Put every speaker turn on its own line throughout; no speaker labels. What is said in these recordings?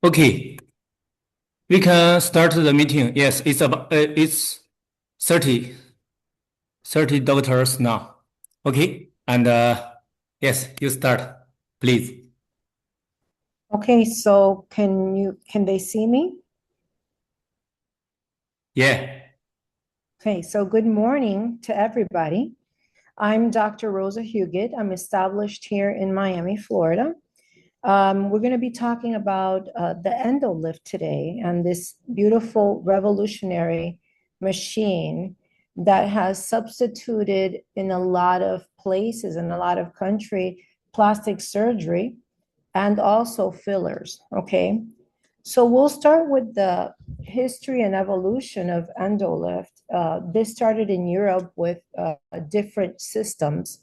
Okay, we can start the meeting. Yes, it's 30, 30 doctors now. Okay, and yes, you start, please.
Okay, so can they see me?
Yeah.
Okay, so good morning to everybody. I'm Dr. Rosa Huguet. I'm established here in Miami, Florida. We're going to be talking about the EndoLift today and this beautiful revolutionary machine that has substituted in a lot of places, in a lot of country, plastic surgery and also fillers. Okay. So we'll start with the history and evolution of EndoLift. This started in Europe with different systems,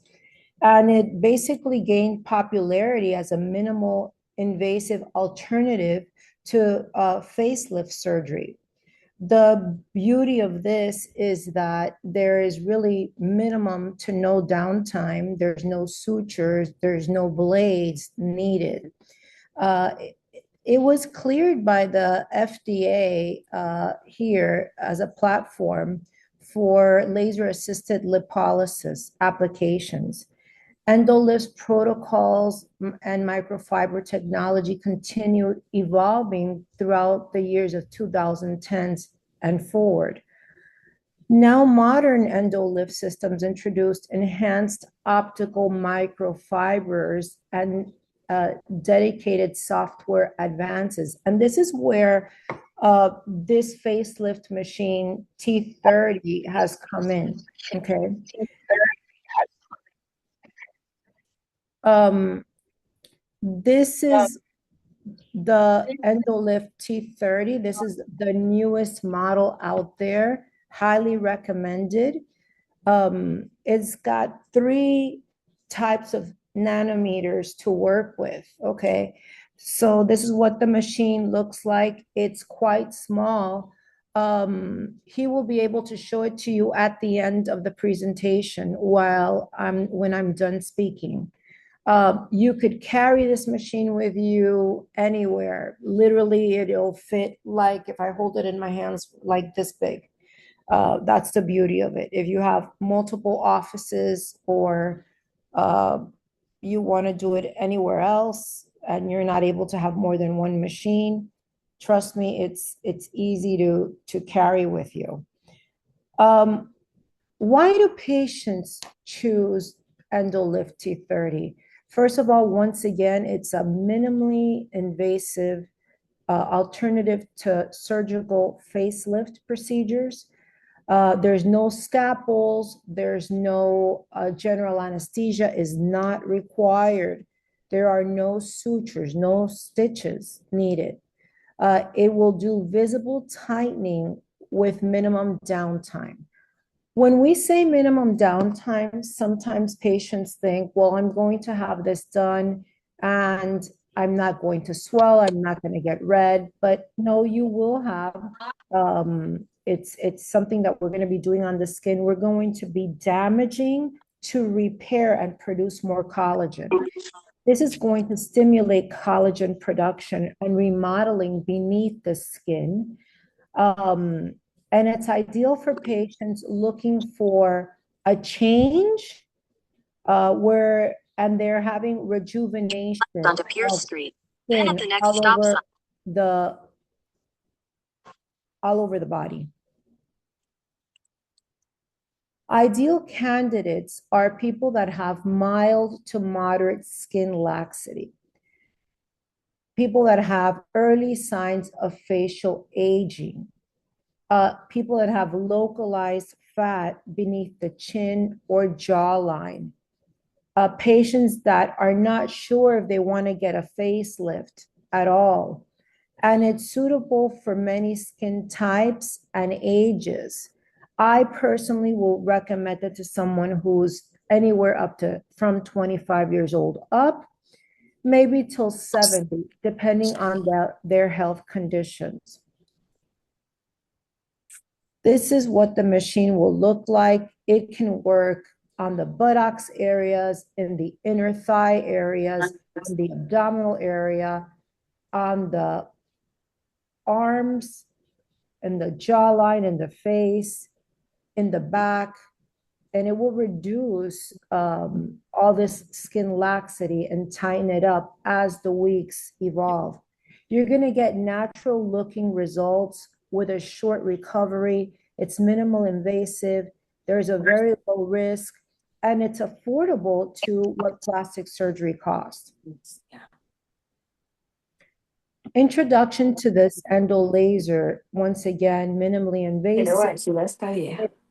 and it basically gained popularity as a minimal invasive alternative to facelift surgery. The beauty of this is that there is really minimum to no downtime. There's no sutures, there's no blades needed. Uh, it was cleared by the FDA here as a platform for laser assisted lipolysis applications. Endoless protocols and microfiber technology continued evolving throughout the years of 2010s and forward. Now, modern endolift systems introduced enhanced optical microfibers and dedicated software advances. And this is where this facelift machine T30 has come in. Okay. Um, this is the Endolift T30. This is the newest model out there, highly recommended. It's got three types of nanometers to work with. Okay. So this is what the machine looks like. It's quite small. He will be able to show it to you at the end of the presentation when I'm done speaking. You could carry this machine with you anywhere. Literally, it'll fit like if I hold it in my hands like this big. That's the beauty of it. If you have multiple offices or uh, you want to do it anywhere else and you're not able to have more than one machine, trust me, it's easy to carry with you. Um, why do patients choose EndoLift T30? First of all, once again, it's a minimally invasive alternative to surgical facelift procedures. There's no scalpels, there's no general anesthesia is not required. There are no sutures, no stitches needed. It will do visible tightening with minimum downtime. When we say minimum downtime, sometimes patients think, well, I'm going to have this done and I'm not going to swell, I'm not going to get red, but no, you will have. It's something that we're going to be doing on the skin. We're going to be damaging to repair and produce more collagen. This is going to stimulate collagen production and remodeling beneath the skin. Um, and it's ideal for patients looking for a change and they're having rejuvenation
Onto Pierce
of
Street. Then at
skin
the next stop sign.
the all over the body. Ideal candidates are people that have mild to moderate skin laxity, people that have early signs of facial aging, people that have localized fat beneath the chin or jawline, patients that are not sure if they want to get a facelift at all. And it's suitable for many skin types and ages. I personally will recommend it to someone who's anywhere up to from 25 years old up, maybe till 70, depending on their health conditions. This is what the machine will look like. It can work on the buttocks areas, in the inner thigh areas, on the abdominal area, on the arms, in the jawline, in the face, in the back, and it will reduce all this skin laxity and tighten it up as the weeks evolve. You're going to get natural looking results with a short recovery. It's minimal invasive. There's a very low risk, and it's affordable to what plastic surgery costs. Introduction to this endo laser, once again, minimally invasive. It's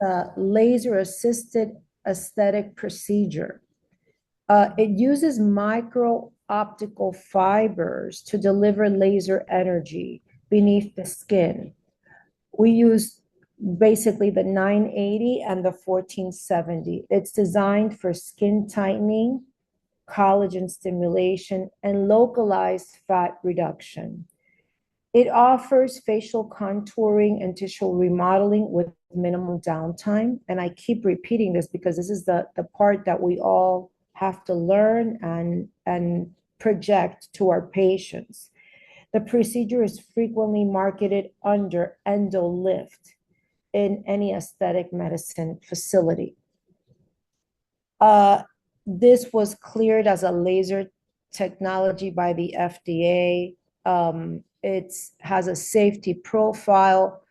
a laser assisted aesthetic procedure. It uses micro optical fibers to deliver laser energy beneath the skin. We use basically the 980 and the 1470. It's designed for skin tightening, collagen stimulation, and localized fat reduction. It offers facial contouring and tissue remodeling with minimal downtime. And I keep repeating this because this is the part that we all have to learn and project to our patients. The procedure is frequently marketed under EndoLift in any aesthetic medicine facility. This was cleared as a laser technology by the FDA. It has a safety profile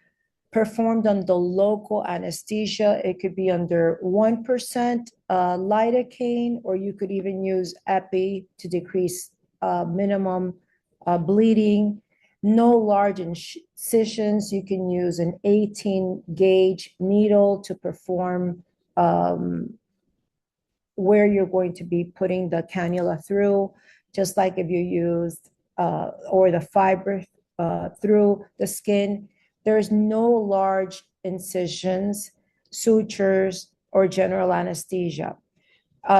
performed under local anesthesia. It could be under 1% lidocaine, or you could even use epi to decrease minimum bleeding. No large incisions. You can use an 18 gauge needle to perform where you're going to be putting the cannula through, just like if you used or the fiber through the skin. There's no large incisions, sutures, or general anesthesia.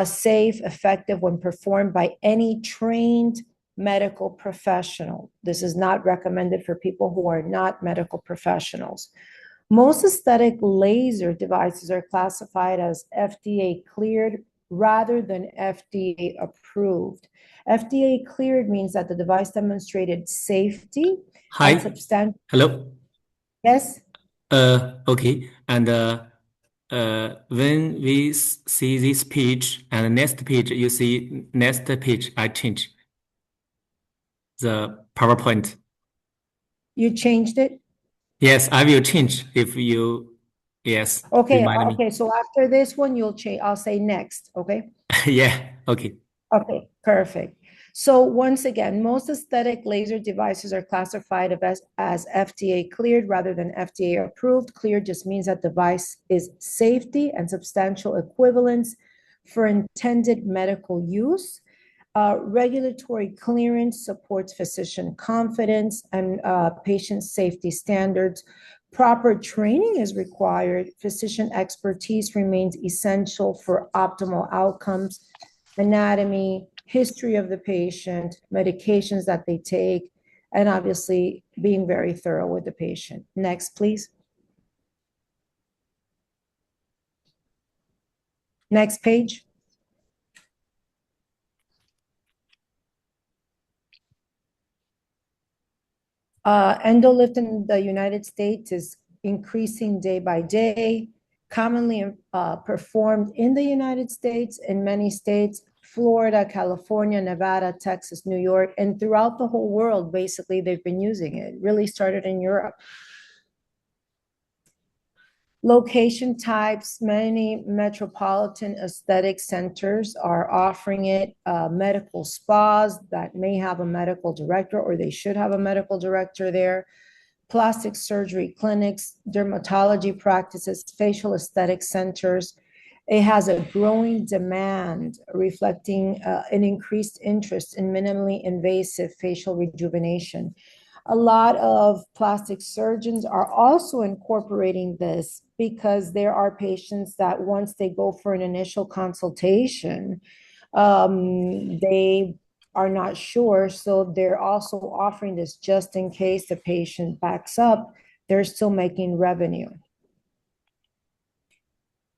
Safe, effective when performed by any trained medical professional. This is not recommended for people who are not medical professionals. Most aesthetic laser devices are classified as FDA cleared rather than FDA approved. FDA cleared means that the device demonstrated safety and
Hi.
substantial.
Hello.
Yes.
Okay. And when we see this page and next page, you see next page, I change the PowerPoint.
You changed it?
Yes, I will change if you, yes,
Okay.
remind me.
Okay. So after this one, you'll change. I'll say next. Okay.
Yeah. Okay.
Okay. Perfect. So once again, most aesthetic laser devices are classified as FDA cleared rather than FDA approved. Cleared just means that device is safety and substantial equivalence for intended medical use. Regulatory clearance supports physician confidence and patient safety standards. Proper training is required. Physician expertise remains essential for optimal outcomes. Anatomy, history of the patient, medications that they take, and obviously being very thorough with the patient. Next, please. Next page. Endolift in the United States is increasing day by day, commonly performed in the United States, in many states, Florida, California, Nevada, Texas, New York, and throughout the whole world. Basically, they've been using it. It really started in Europe. Location types, many metropolitan aesthetic centers are offering it. Medical spas that may have a medical director, or they should have a medical director there. Plastic surgery clinics, dermatology practices, facial aesthetic centers. It has a growing demand reflecting an increased interest in minimally invasive facial rejuvenation. A lot of plastic surgeons are also incorporating this because there are patients that once they go for an initial consultation, they are not sure. So they're also offering this just in case the patient backs up, they're still making revenue.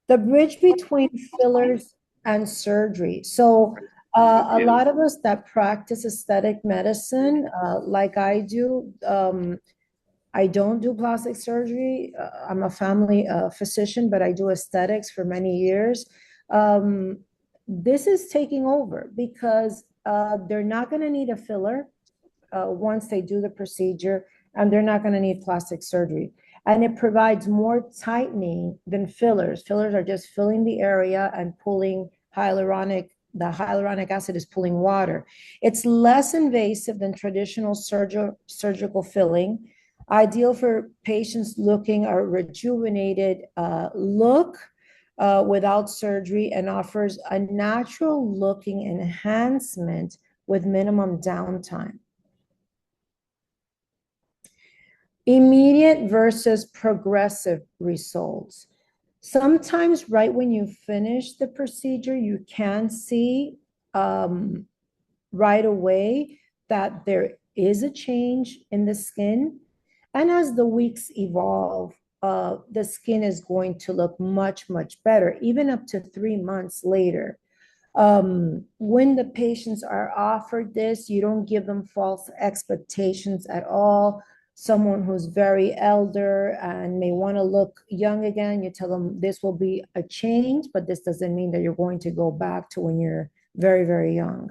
The bridge between fillers and surgery. So a lot of us that practice aesthetic medicine, like I do, I don't do plastic surgery. I'm a family physician, but I do aesthetics for many years. Um, this is taking over because they're not going to need a filler once they do the procedure, and they're not going to need plastic surgery. And it provides more tightening than fillers. Fillers are just filling the area and pulling the hyaluronic acid is pulling water. It's less invasive than traditional surgical filling, ideal for patients looking a rejuvenated look without surgery, and offers a natural looking enhancement with minimum downtime. Immediate versus progressive results. Sometimes right when you finish the procedure, you can see right away that there is a change in the skin. And as the weeks evolve, the skin is going to look much, much better, even up to 3 months later. When the patients are offered this, you don't give them false expectations at all. Someone who's very elder and may want to look young again, you tell them this will be a change, but this doesn't mean that you're going to go back to when you're very, very young.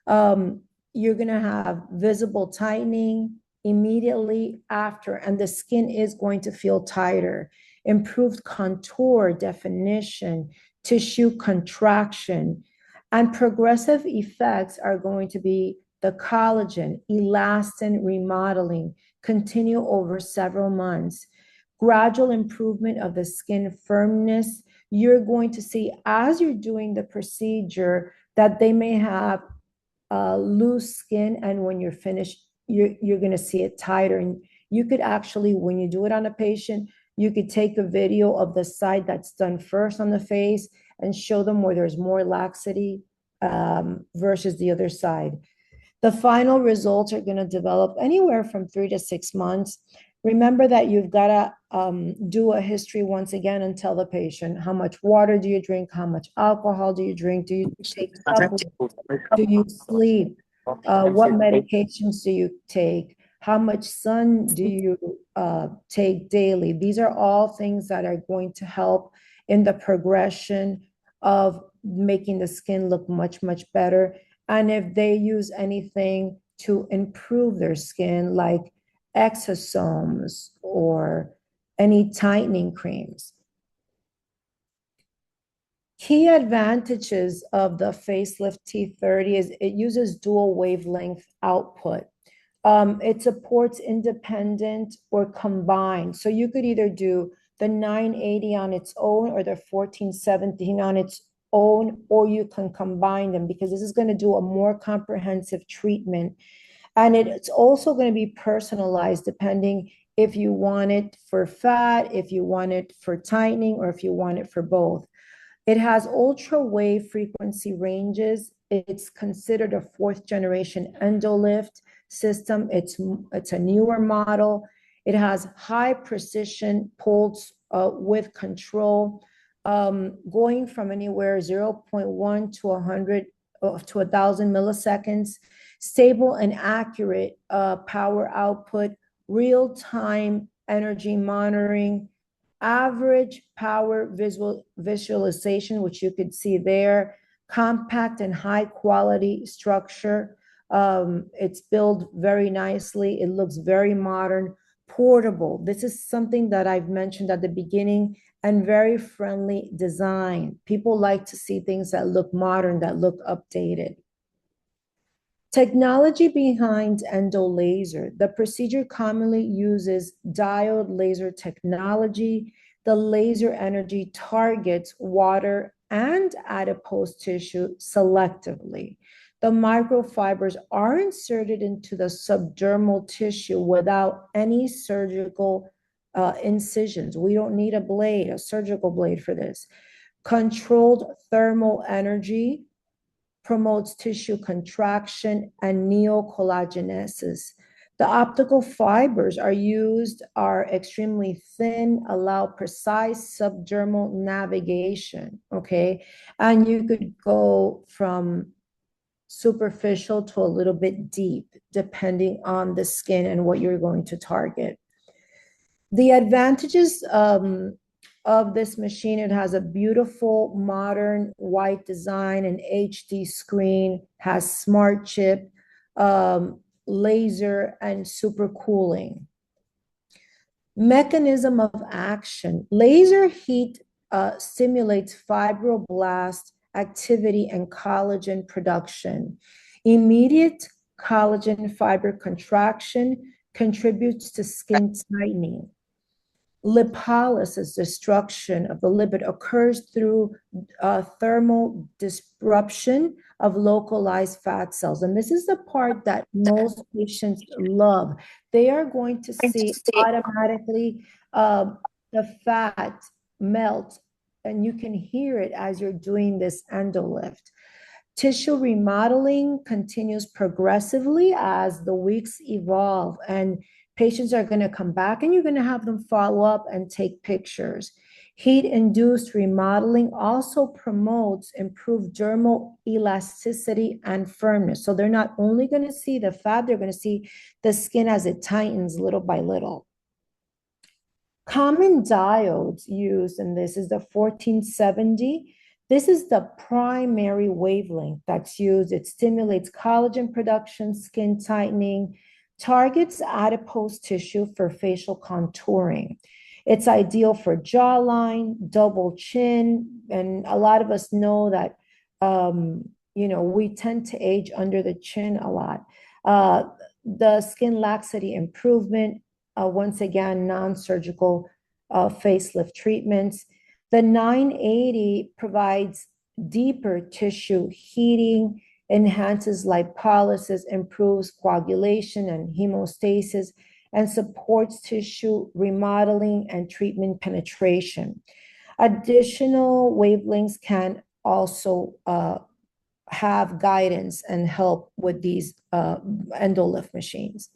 You're going to have visible tightening immediately after, and the skin is going to feel tighter, improved contour, definition, tissue contraction, and progressive effects are going to be the collagen, elastin remodeling, continue over several months. Gradual improvement of the skin firmness. You're going to see as you're doing the procedure that they may have loose skin, and when you're finished, you're going to see it tighter. And you could actually, when you do it on a patient, you could take a video of the side that's done first on the face and show them where there's more laxity versus the other side. The final results are going to develop anywhere from 3 to 6 months. Remember that you've got to do a history once again and tell the patient how much water do you drink, how much alcohol do you drink, do you take supplements, do you sleep, what medications do you take, how much sun do you take daily. These are all things that are going to help in the progression of making the skin look much, much better. And if they use anything to improve their skin, like exosomes or any tightening creams. Key advantages of the facelift T30 is it uses dual wavelength output. It supports independent or combined. So you could either do the 980 on its own or the 1417 on its own, or you can combine them because this is going to do a more comprehensive treatment. And it's also going to be personalized depending if you want it for fat, if you want it for tightening, or if you want it for both. It has ultra wave frequency ranges. It's considered a fourth generation endolift system. It's a newer model. It has high precision pulse with control, going from anywhere 0.1 to 100 to 1,000 milliseconds. Stable and accurate power output, real-time energy monitoring, average power visualization, which you could see there, compact and high quality structure. It's built very nicely. It looks very modern, portable. This is something that I've mentioned at the beginning, and very friendly design. People like to see things that look modern, that look updated. Technology behind endolaser. The procedure commonly uses diode laser technology. The laser energy targets water and adipose tissue selectively. The microfibers are inserted into the subdermal tissue without any surgical incisions. We don't need a blade, a surgical blade for this. Controlled thermal energy promotes tissue contraction and neocollagenesis. The optical fibers are extremely thin, allow precise subdermal navigation, okay? And you could go from superficial to a little bit deep, depending on the skin and what you're going to target. The advantages of this machine, it has a beautiful modern white design, an HD screen, has smart chip, laser, and super cooling. Mechanism of action. Laser heat stimulates fibroblast activity and collagen production. Immediate collagen fiber contraction contributes to skin tightening. Lipolysis, destruction of the lipid, occurs through thermal disruption of localized fat cells. And this is the part that most patients love. They are going to see automatically the fat melt, and you can hear it as you're doing this endolift. Tissue remodeling continues progressively as the weeks evolve, and patients are going to come back and you're going to have them follow up and take pictures. Heat-induced remodeling also promotes improved dermal elasticity and firmness. So they're not only going to see the fat, they're going to see the skin as it tightens little by little. Common diodes used in this is the 1470. This is the primary wavelength that's used. It stimulates collagen production, skin tightening, targets adipose tissue for facial contouring. It's ideal for jawline, double chin, and a lot of us know that we tend to age under the chin a lot. The skin laxity improvement, once again, non-surgical facelift treatments. The 980 provides deeper tissue heating, enhances lipolysis, improves coagulation and hemostasis, and supports tissue remodeling and treatment penetration. Additional wavelengths can also have guidance and help with these endolift machines.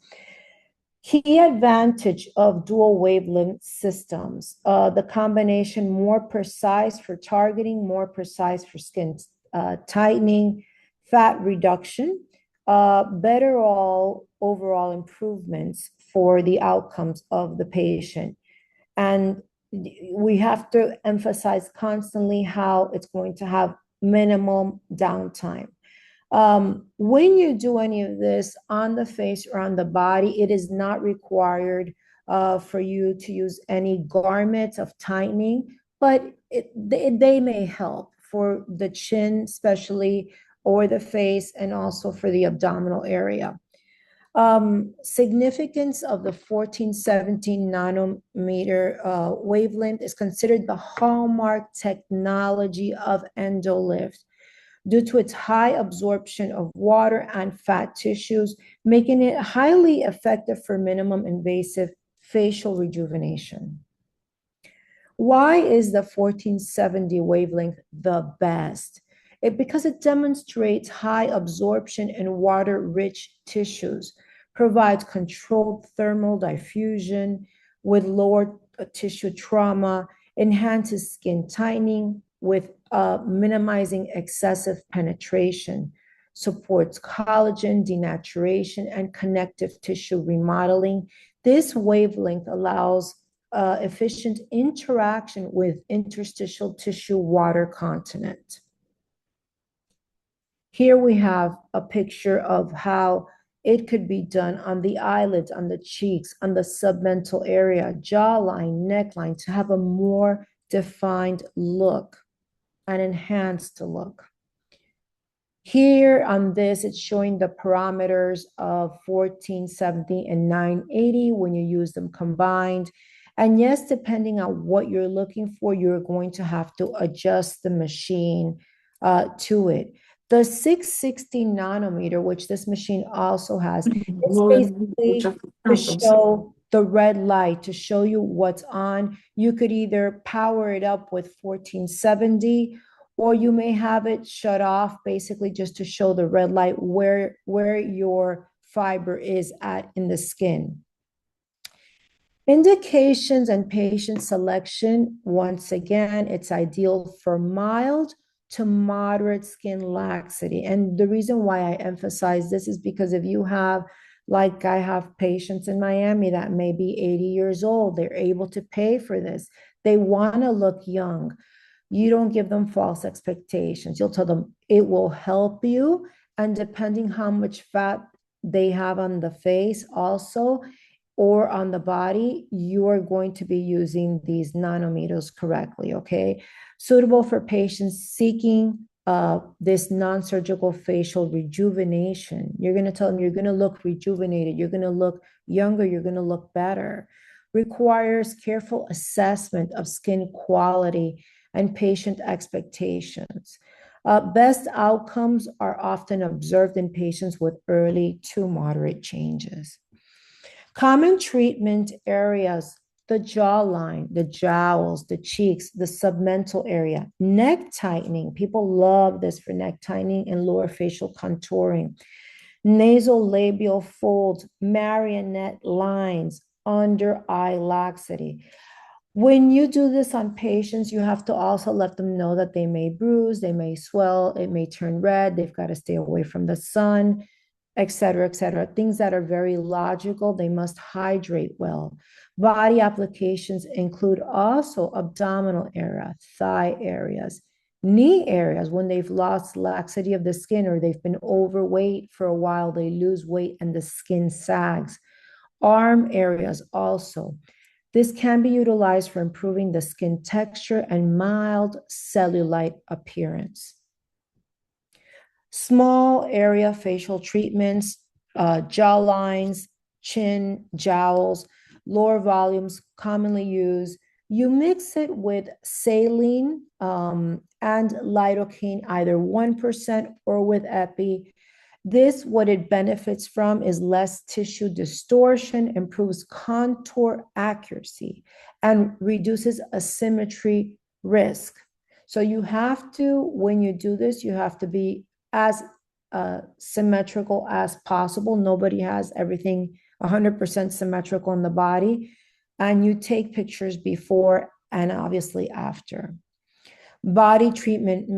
Key advantage of dual wavelength systems, the combination more precise for targeting, more precise for skin tightening, fat reduction, better overall improvements for the outcomes of the patient. And we have to emphasize constantly how it's going to have minimum downtime. When you do any of this on the face or on the body, it is not required for you to use any garments of tightening, but they may help for the chin, especially, or the face, and also for the abdominal area. Significance of the 1417 nanometer wavelength is considered the hallmark technology of endolift due to its high absorption of water and fat tissues, making it highly effective for minimum invasive facial rejuvenation. Why is the 1470 wavelength the best? Because it demonstrates high absorption in water-rich tissues, provides controlled thermal diffusion with lower tissue trauma, enhances skin tightening with minimizing excessive penetration, supports collagen denaturation and connective tissue remodeling. This wavelength allows efficient interaction with interstitial tissue water continent. Here we have a picture of how it could be done on the eyelids, on the cheeks, on the submental area, jawline, neckline, to have a more defined look, an enhanced look. Here on this, it's showing the parameters of 1470 and 980 when you use them combined. And yes, depending on what you're looking for, you're going to have to adjust the machine to it. The 660 nanometer, which this machine also has, it's basically to show the red light, to show you what's on. You could either power it up with 1470, or you may have it shut off, basically just to show the red light where your fiber is at in the skin. Indications and patient selection, once again, it's ideal for mild to moderate skin laxity. And the reason why I emphasize this is because if you have Like I have patients in Miami that may be 80 years old. They're able to pay for this. They want to look young. You don't give them false expectations. You'll tell them it will help you. And depending how much fat they have on the face, also, or on the body, you are going to be using these nanometers correctly, okay? Suitable for patients seeking this non-surgical facial rejuvenation. You're going to tell them you're going to look rejuvenated, you're going to look younger, you're going to look better. Requires careful assessment of skin quality and patient expectations. Best outcomes are often observed in patients with early to moderate changes. Common treatment areas: the jawline, the jowls, the cheeks, the submental area, neck tightening. People love this for neck tightening and lower facial contouring. Nasal labial folds, marionette lines, under eye laxity. When you do this on patients, you have to also let them know that they may bruise, they may swell, it may turn red, they've got to stay away from the sun, et cetera, et cetera. Things that are very logical. They must hydrate well. Body applications include also abdominal area, thigh areas, knee areas. When they've lost laxity of the skin or they've been overweight for a while, they lose weight and the skin sags. Arm areas also. This can be utilized for improving the skin texture and mild cellulite appearance. Small area facial treatments, jaw lines, chin, jowls, lower volumes commonly used. You mix it with saline and lidocaine, either 1% or with epi. This, what it benefits from is less tissue distortion, improves contour accuracy, and reduces asymmetry risk. So you have to, when you do this, you have to be as symmetrical as possible. Nobody has everything 100% symmetrical in the body. And you take pictures before and obviously after. Body treatment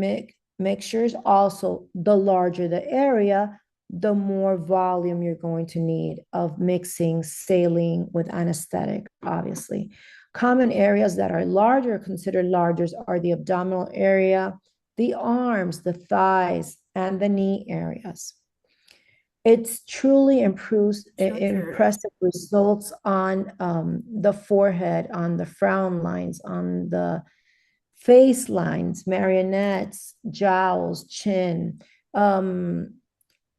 mixtures, also, the larger the area, the more volume you're going to need of mixing saline with anesthetic, obviously. Common areas that are larger, considered larger, are the abdominal area, the arms, the thighs, and the knee areas. It's truly impressive results on the forehead, on the frown lines, on the face lines, marionettes, jowls, chin.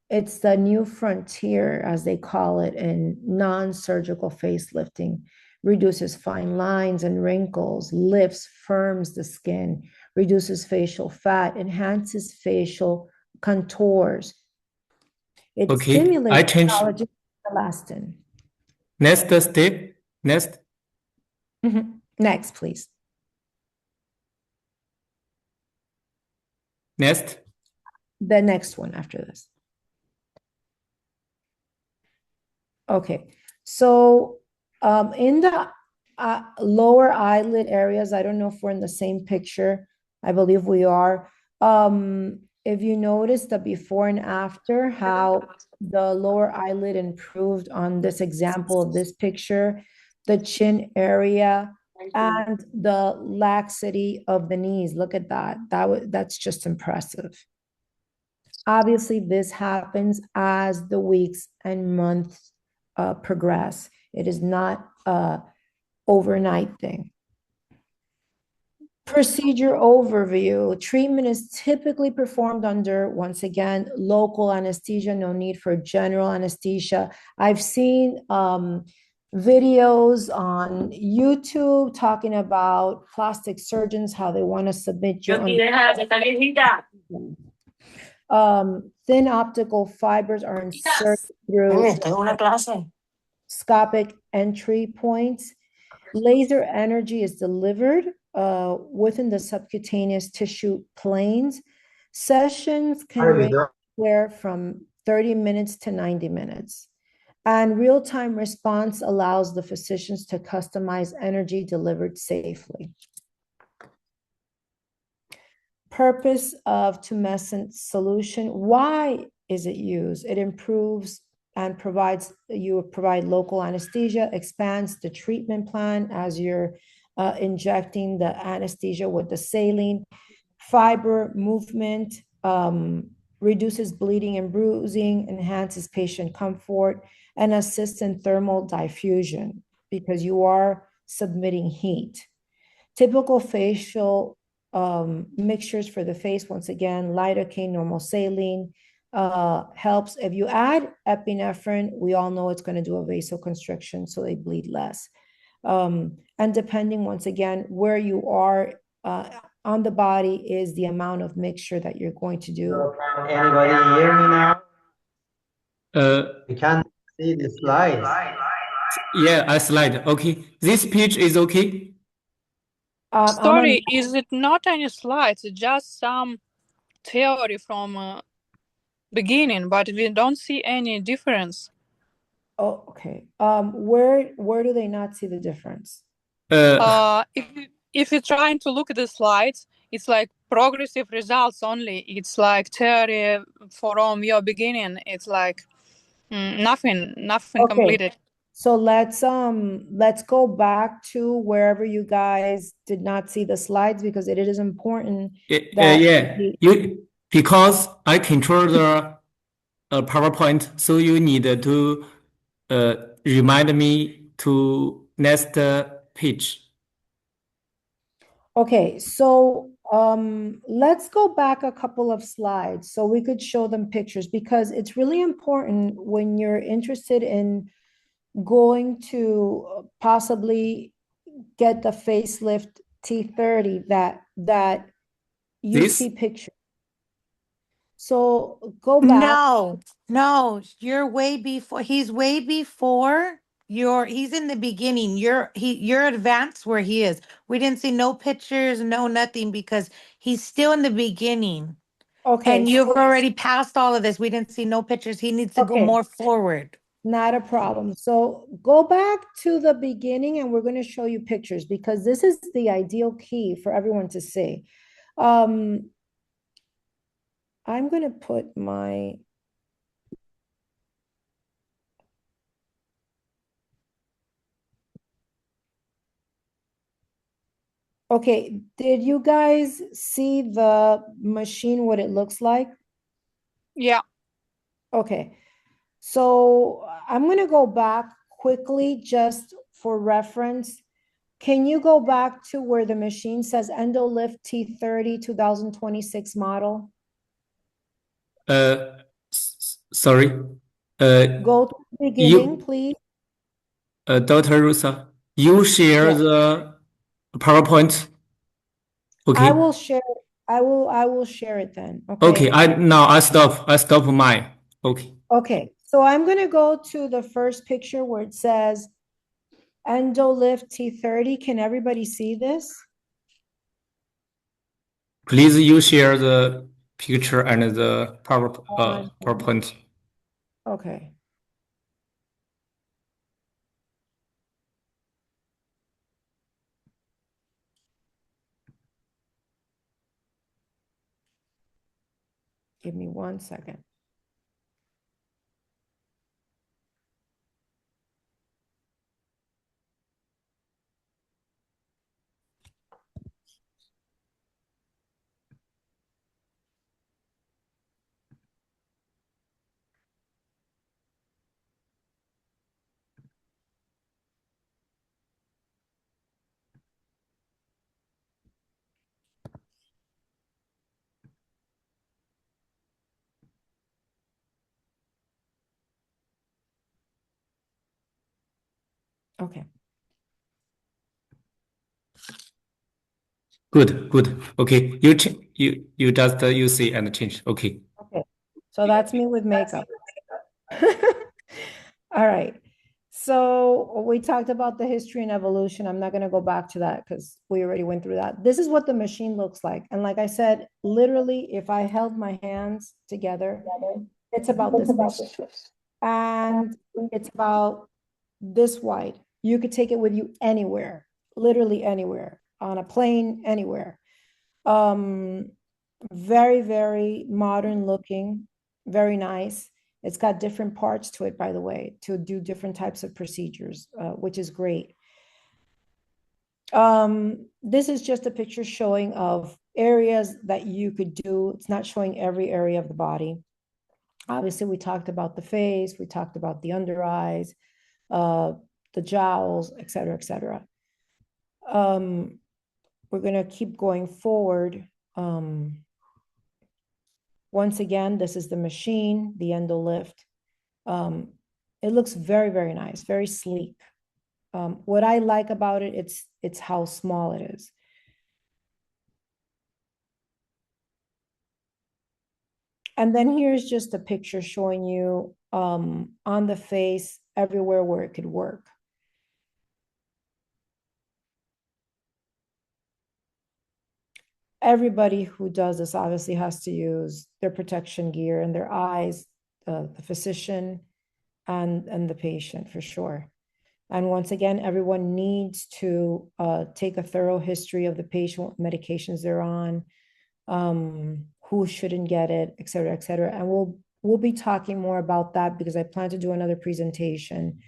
It's the new frontier, as they call it, in non-surgical facelifting. Reduces fine lines and wrinkles, lifts, firms the skin, reduces facial fat, enhances facial contours. It
Okay, I
stimulates
change
collagen and elastin.
next step. Next,
Next, please.
next.
The next one after this. Okay, so in the lower eyelid areas, I don't know if we're in the same picture. I believe we are. If you notice the before and after, how the lower eyelid improved on this example of this picture, the chin area and the laxity of the knees. Look at that. That's just impressive. Obviously, this happens as the weeks and months progress. It is not a overnight thing. Procedure overview. Treatment is typically performed under, once again, local anesthesia, no need for general anesthesia. I've seen videos on YouTube talking about plastic surgeons, how they want to submit you thin optical fibers are inserted through scopic entry points. Laser energy is delivered within the subcutaneous tissue planes. Sessions can range anywhere from 30 minutes to 90 minutes. And real-time response allows the physicians to customize energy delivered safely. Purpose of tumescent solution. Why is it used? It improves and you provide local anesthesia, expands the treatment plan as you're injecting the anesthesia with the saline. Fiber movement reduces bleeding and bruising, enhances patient comfort, and assists in thermal diffusion because you are submitting heat. Typical facial mixtures for the face, once again, lidocaine, normal saline, helps. If you add epinephrine, we all know it's going to do a vasoconstriction, so they bleed less. And depending, once again, where you are on the body is the amount of mixture that you're going to do.
Can anybody hear me now?
Uh,
We can't see the slides.
yeah, I slide. Okay, this page is okay.
Sorry, is it not any slides? It's just some theory from beginning, but we don't see any difference.
Oh, okay. Where do they not see the difference?
If you're trying to look at the slides, it's like progressive results only. It's like theory from your beginning. It's like nothing
Okay.
completed.
So let's go back to wherever you guys did not see the slides because it is important that
yeah, because I control the PowerPoint, so you need to remind me to next page.
Okay, so let's go back a couple of slides so we could show them pictures because it's really important when you're interested in going to possibly get the facelift T30 that you
This?
see pictures. So go back.
No, you're way before. He's way before. He's in the beginning. You're advanced where he is. We didn't see no pictures, no nothing because he's still in the beginning.
Okay.
And you've already passed all of this. We didn't see no pictures. He needs to go more forward.
Not a problem. So go back to the beginning and we're going to show you pictures because this is the ideal key for everyone to see. I'm going to put my Okay, did you guys see the machine, what it looks like?
Yeah.
Okay, so I'm going to go back quickly just for reference. Can you go back to where the machine says EndoLift T30 2026 model?
Sorry.
Go to the beginning, please.
Dr. Rosa, you share the PowerPoint. Okay.
I will share. I will share it then.
Okay. I stop mine. Okay.
Okay. So I'm going to go to the first picture where it says EndoLift T30. Can everybody see this?
Please, you share the picture and the PowerPoint.
Okay. Give me 1 second. Okay.
Good. Okay. You just you see and change. Okay.
Okay. So that's me with makeup. All right. So we talked about the history and evolution. I'm not going to go back to that because we already went through that. This is what the machine looks like. And like I said, literally, if I held my hands together, it's about this big. And it's about this wide. You could take it with you anywhere, literally anywhere, on a plane, anywhere. Very, very modern looking, very nice. It's got different parts to it, by the way, to do different types of procedures, which is great. This is just a picture showing of areas that you could do. It's not showing every area of the body. Obviously, we talked about the face, we talked about the under eyes, the jowls, et cetera, et cetera. We're going to keep going forward. Once again, this is the machine, the endolift. It looks very, very nice, very sleek. What I like about it, it's how small it is. And then here's just a picture showing you on the face, everywhere where it could work. Everybody who does this obviously has to use their protection gear and their eyes, the physician and the patient for sure. And once again, everyone needs to take a thorough history of the patient, what medications they're on, who shouldn't get it, et cetera, et cetera. And we'll be talking more about that because I plan to do another presentation,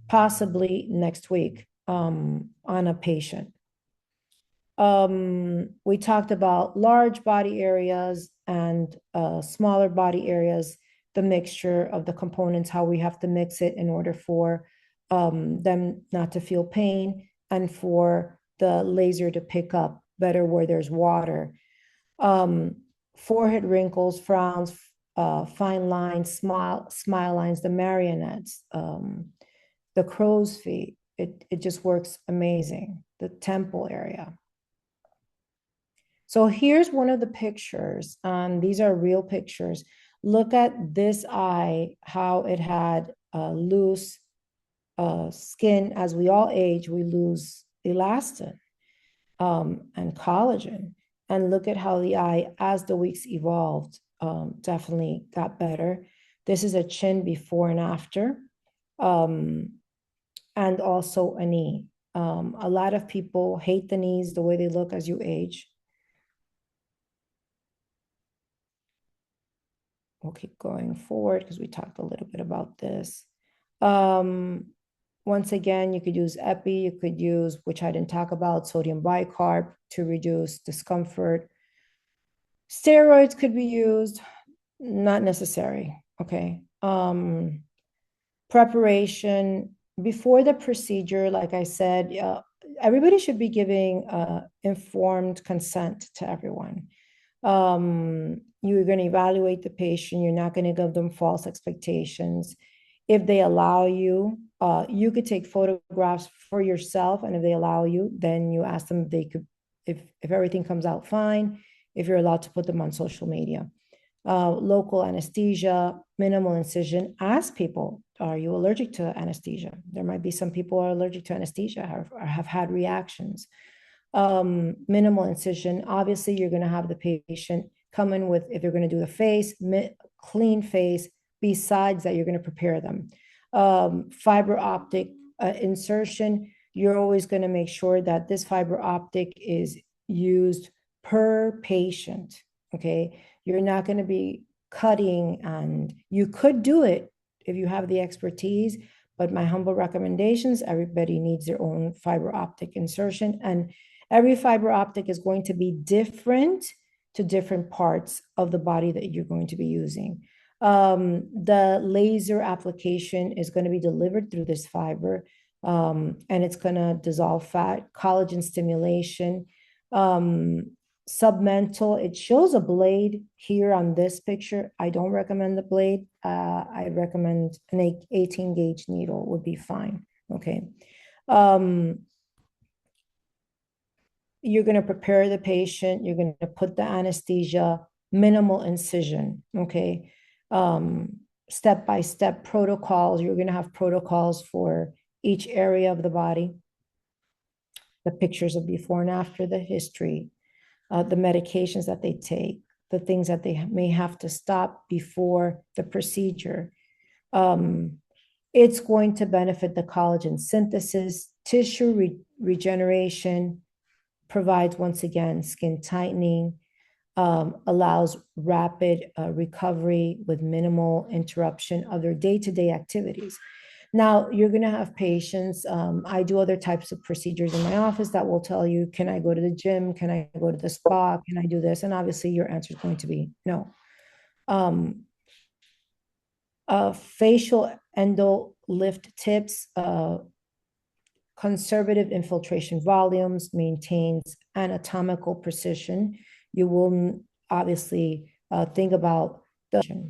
possibly next week, on a patient. We talked about large body areas and smaller body areas, the mixture of the components, how we have to mix it in order for them not to feel pain and for the laser to pick up better where there's water. Forehead wrinkles, frowns, fine lines, smile lines, the marionettes, the crow's feet. It just works amazing. The temple area. So here's one of the pictures. These are real pictures. Look at this eye, how it had loose skin. As we all age, we lose elastin and collagen. And look at how the eye, as the weeks evolved, definitely got better. This is a chin before and after, and also a knee. A lot of people hate the knees, the way they look as you age. We'll keep going forward because we talked a little bit about this. Once again, you could use epi, you could use, which I didn't talk about, sodium bicarb to reduce discomfort. Steroids could be used, not necessary, okay? Preparation, before the procedure, like I said, everybody should be giving informed consent to everyone. You're going to evaluate the patient. You're not going to give them false expectations. If they allow you, you could take photographs for yourself. And if they allow you, then you ask them if they could, if everything comes out fine, if you're allowed to put them on social media. Local anesthesia, minimal incision. Ask people, are you allergic to anesthesia? There might be some people who are allergic to anesthesia or have had reactions. Minimal incision. Obviously, you're going to have the patient come in with, if you're going to do the face, clean face, besides that, you're going to prepare them. Fiber optic insertion, you're always going to make sure that this fiber optic is used per patient, okay? You're not going to be cutting, and you could do it if you have the expertise, but my humble recommendations, everybody needs their own fiber optic insertion, and every fiber optic is going to be different to different parts of the body that you're going to be using. The laser application is going to be delivered through this fiber, and it's going to dissolve fat. Collagen stimulation. Submental, it shows a blade here on this picture. I don't recommend the blade. I recommend an 18 gauge needle would be fine, okay? You're going to prepare the patient. You're going to put the anesthesia, minimal incision, okay? Step-by-step protocols. You're going to have protocols for each area of the body. The pictures of before and after, the history, the medications that they take, the things that they may have to stop before the procedure. It's going to benefit the collagen synthesis, tissue regeneration, provides, once again, skin tightening, allows rapid recovery with minimal interruption of their day-to-day activities. Now, you're going to have patients. I do other types of procedures in my office that will tell you, can I go to the gym? Can I go to the spa? Can I do this? And obviously, your answer is going to be no. Facial endo lift tips, conservative infiltration volumes, maintains anatomical precision. You will obviously think about the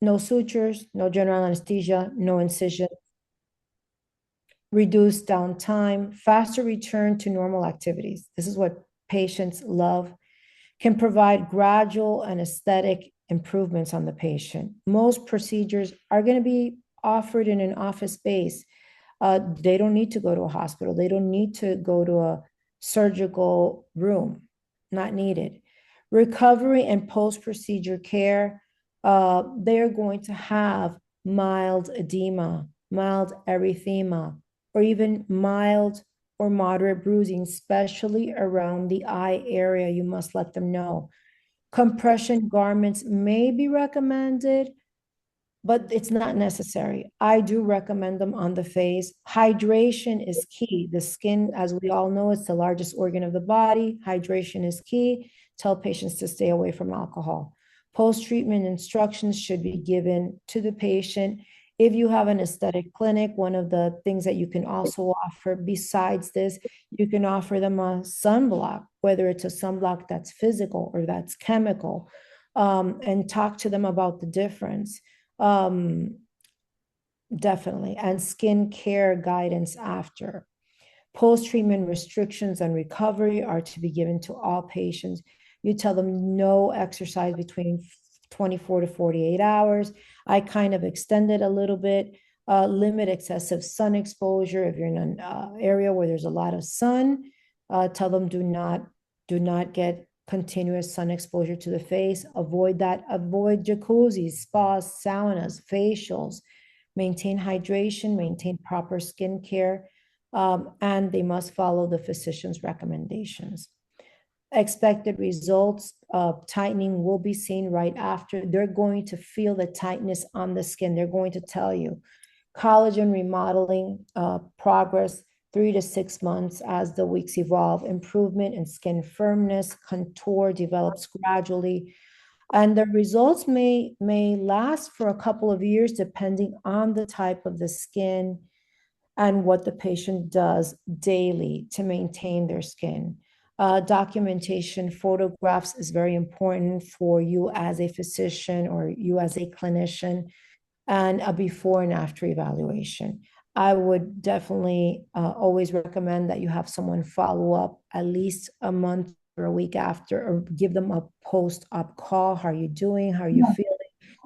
no sutures, no general anesthesia, no incision, reduced downtime, faster return to normal activities. This is what patients love. Can provide gradual and aesthetic improvements on the patient. Most procedures are going to be offered in an office space. They don't need to go to a hospital. They don't need to go to a surgical room. Not needed. Recovery and post-procedure care, they're going to have mild edema, mild erythema, or even mild or moderate bruising, especially around the eye area. You must let them know. Compression garments may be recommended, but it's not necessary. I do recommend them on the face. Hydration is key. The skin, as we all know, is the largest organ of the body. Hydration is key. Tell patients to stay away from alcohol. Post-treatment instructions should be given to the patient. If you have an aesthetic clinic, one of the things that you can also offer besides this, you can offer them a sunblock, whether it's a sunblock that's physical or that's chemical, and talk to them about the difference. Definitely. And skin care guidance after. Post-treatment restrictions and recovery are to be given to all patients. You tell them no exercise between 24 to 48 hours. I kind of extended a little bit. Limit excessive sun exposure. If you're in an area where there's a lot of sun, tell them do not get continuous sun exposure to the face. Avoid that. Avoid jacuzzis, spas, saunas, facials. Maintain hydration, maintain proper skin care, and they must follow the physician's recommendations. Expected results, tightening will be seen right after. They're going to feel the tightness on the skin. They're going to tell you. Collagen remodeling progress 3 to 6 months as the weeks evolve. Improvement in skin firmness, contour develops gradually. And the results may last for a couple of years depending on the type of the skin and what the patient does daily to maintain their skin. Documentation, photographs is very important for you as a physician or you as a clinician, and a before and after evaluation. I would definitely always recommend that you have someone follow up at least a month or a week after, or give them a post-op call. How are you doing? How are you feeling?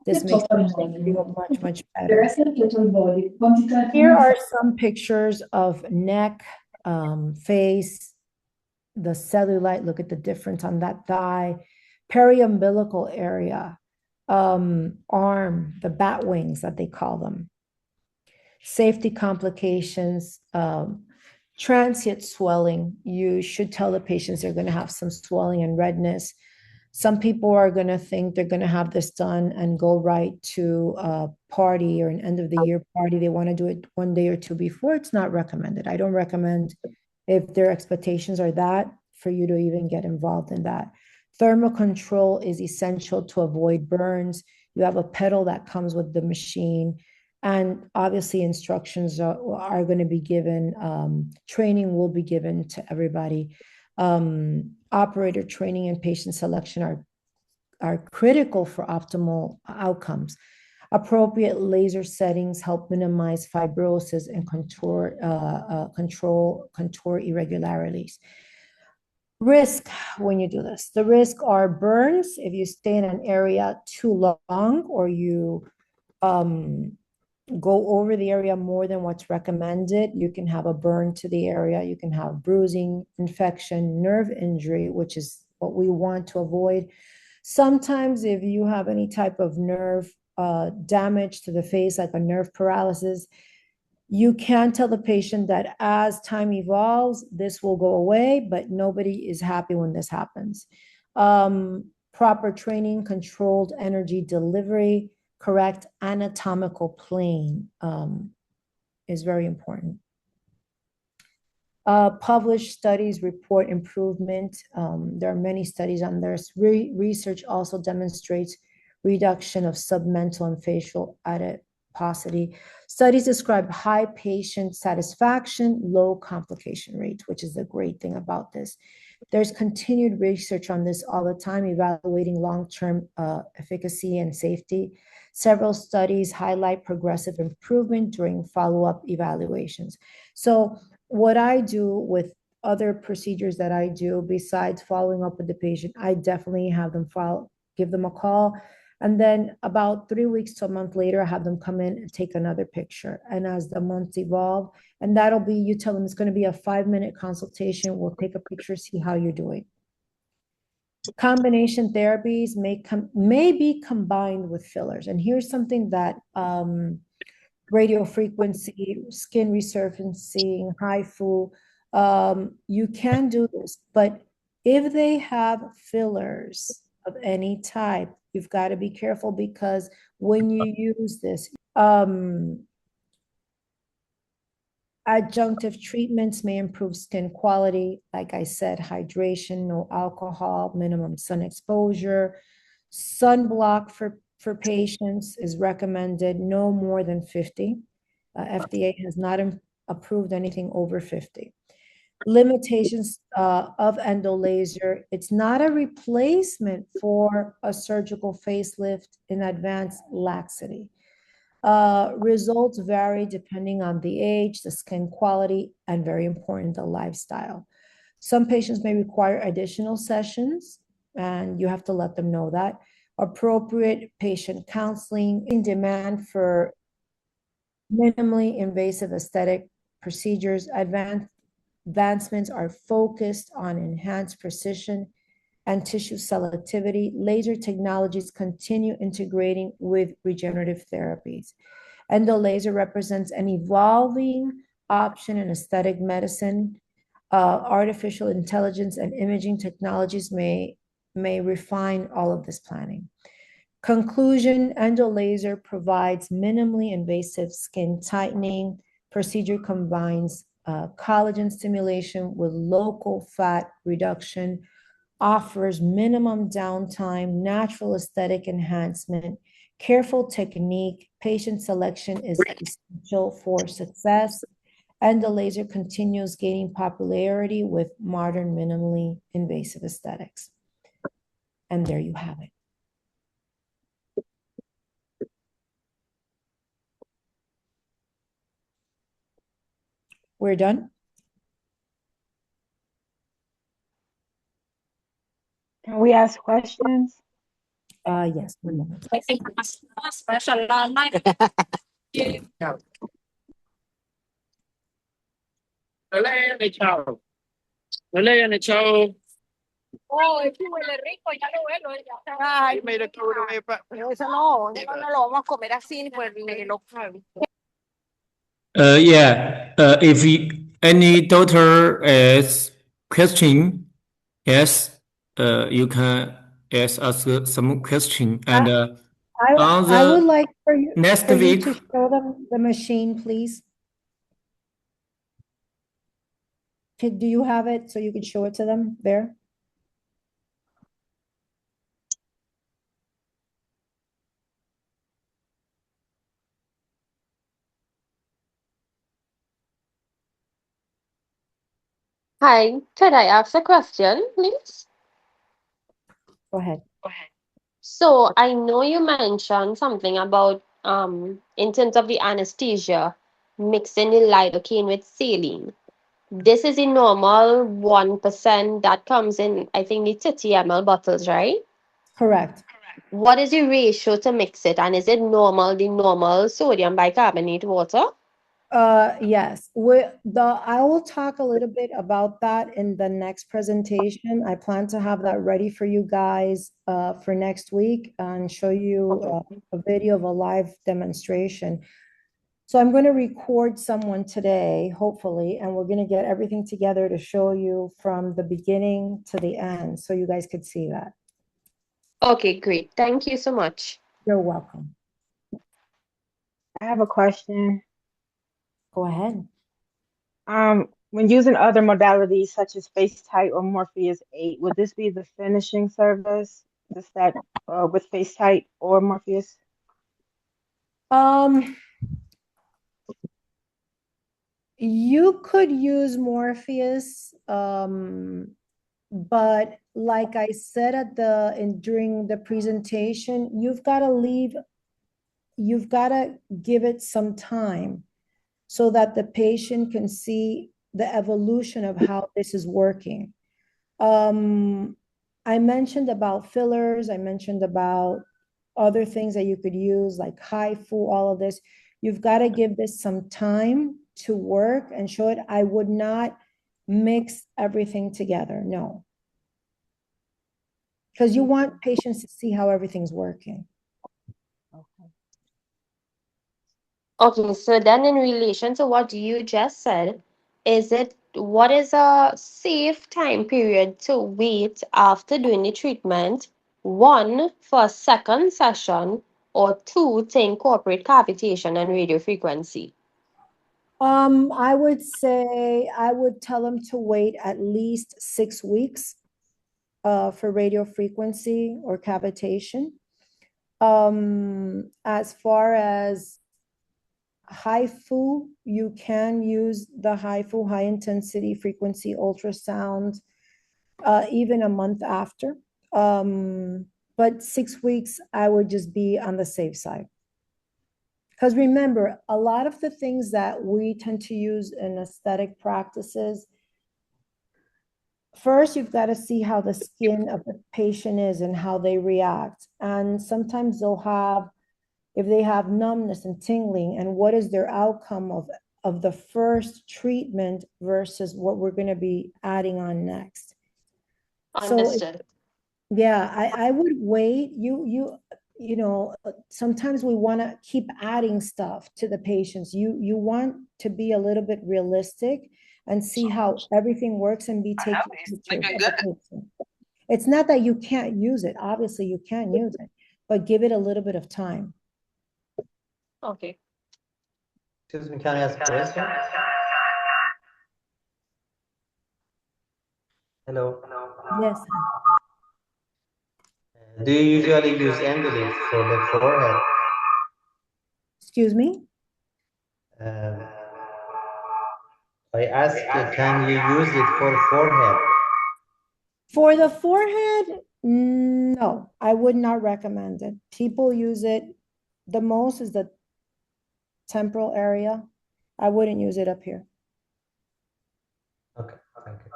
This makes them feel much, much better. Here are some pictures of neck, face, the cellulite. Look at the difference on that thigh. Periumbilical area, arm, the bat wings that they call them. Safety complications, transient swelling. You should tell the patients they're going to have some swelling and redness. Some people are going to think they're going to have this done and go right to a party or an end of the year party. They want to do it one day or two before. It's not recommended. I don't recommend, if their expectations are that, for you to even get involved in that. Thermal control is essential to avoid burns. You have a pedal that comes with the machine, and obviously instructions are going to be given. Training will be given to everybody. Operator training and patient selection are critical for optimal outcomes. Appropriate laser settings help minimize fibrosis and contour irregularities. Risk when you do this. The risk are burns if you stay in an area too long, or you go over the area more than what's recommended. You can have a burn to the area. You can have bruising, infection, nerve injury, which is what we want to avoid. Sometimes if you have any type of nerve damage to the face, like a nerve paralysis, You can tell the patient that as time evolves, this will go away, but nobody is happy when this happens. Proper training, controlled energy delivery, correct anatomical plane is very important. Published studies report improvement. There are many studies on this. Research also demonstrates reduction of submental and facial adiposity. Studies describe high patient satisfaction, low complication rates, which is the great thing about this. There's continued research on this all the time, evaluating long-term efficacy and safety. Several studies highlight progressive improvement during follow-up evaluations. So what I do with other procedures that I do, besides following up with the patient, I definitely have them give them a call. And then about 3 weeks to a month later, I have them come in and take another picture. And as the months evolve, and that'll be, you tell them it's going to be a 5-minute consultation. We'll take a picture, see how you're doing. Combination therapies may be combined with fillers. And here's something that radio frequency, skin resurfacing, HIFU, you can do this. But if they have fillers of any type, you've got to be careful, because when you use this, adjunctive treatments may improve skin quality. Like I said, hydration, no alcohol, minimum sun exposure. Sunblock for patients is recommended, no more than 50. FDA has not approved anything over 50. Limitations of endolaser. It's not a replacement for a surgical facelift in advanced laxity. Results vary depending on the age, the skin quality, and very important, the lifestyle. Some patients may require additional sessions, and you have to let them know that. Appropriate patient counseling, in demand for minimally invasive aesthetic procedures. Advancements are focused on enhanced precision and tissue selectivity. Laser technologies continue integrating with regenerative therapies. Endolaser represents an evolving option in aesthetic medicine. Artificial intelligence and imaging technologies may refine all of this planning. Conclusion, endolaser provides minimally invasive skin tightening. Procedure combines collagen stimulation with local fat reduction, offers minimum downtime, natural aesthetic enhancement, careful technique, patient selection is essential for success, and the laser continues gaining popularity with modern minimally invasive aesthetics. And there you have it. We're done?
Can we ask questions?
Yes, one moment.
Oh, sí huele rico, ya lo huelo. Ay, mira qué bueno. Pero eso no lo vamos a comer así, pues local.
If any daughter is question, yes, you can ask us some question. And
I would like for you
next
to
week,
show them the machine, please. Do you have it so you could show it to them there?
Hi, could I ask a question, please?
Go ahead.
So I know you mentioned something about in terms of the anesthesia, mixing the lidocaine with saline. This is the normal 1% that comes in, I think, the 30 ml bottles, right?
Correct.
What is the ratio to mix it? And is it normal, the normal sodium bicarbonate water?
Yes, I will talk a little bit about that in the next presentation. I plan to have that ready for you guys for next week and show you a video of a live demonstration. So I'm going to record someone today, hopefully, and we're going to get everything together to show you from the beginning to the end so you guys could see that.
Okay, great. Thank you so much.
You're welcome.
I have a question.
Go ahead.
When using other modalities such as FaceTite or Morpheus 8, would this be the finishing service? Is that with FaceTite or Morpheus?
You could use Morpheus, but like I said during the presentation, you've got to give it some time so that the patient can see the evolution of how this is working. I mentioned about fillers, I mentioned about other things that you could use like HIFU, all of this. You've got to give this some time to work and show it. I would not mix everything together, no. Because you want patients to see how everything's working.
Okay.
Okay, so then in relation to what you just said, what is a safe time period to wait after doing the treatment? One, for a second session, or two, to incorporate cavitation and radio frequency?
I would say I would tell them to wait at least 6 weeks for radio frequency or cavitation. As far as HIFU, you can use the HIFU, high intensity frequency ultrasound, even a month after. But 6 weeks, I would just be on the safe side. Because remember, a lot of the things that we tend to use in aesthetic practices, first, you've got to see how the skin of the patient is and how they react. And sometimes if they have numbness and tingling, and what is their outcome of the first treatment versus what we're going to be adding on next.
Understood.
So yeah, I would wait. Sometimes we want to keep adding stuff to the patients. You want to be a little bit realistic and see how everything works and be taking pictures of the patient. It's not that you can't use it. Obviously, you can use it, but give it a little bit of time.
Okay.
Excuse me, can I ask a question? Hello.
Yes.
Do you usually use Endolith for the forehead?
Excuse me?
I asked, can you use it for forehead?
For the forehead, no, I would not recommend it. People use it, the most is the temporal area. I wouldn't use it up here.
Okay, thank you.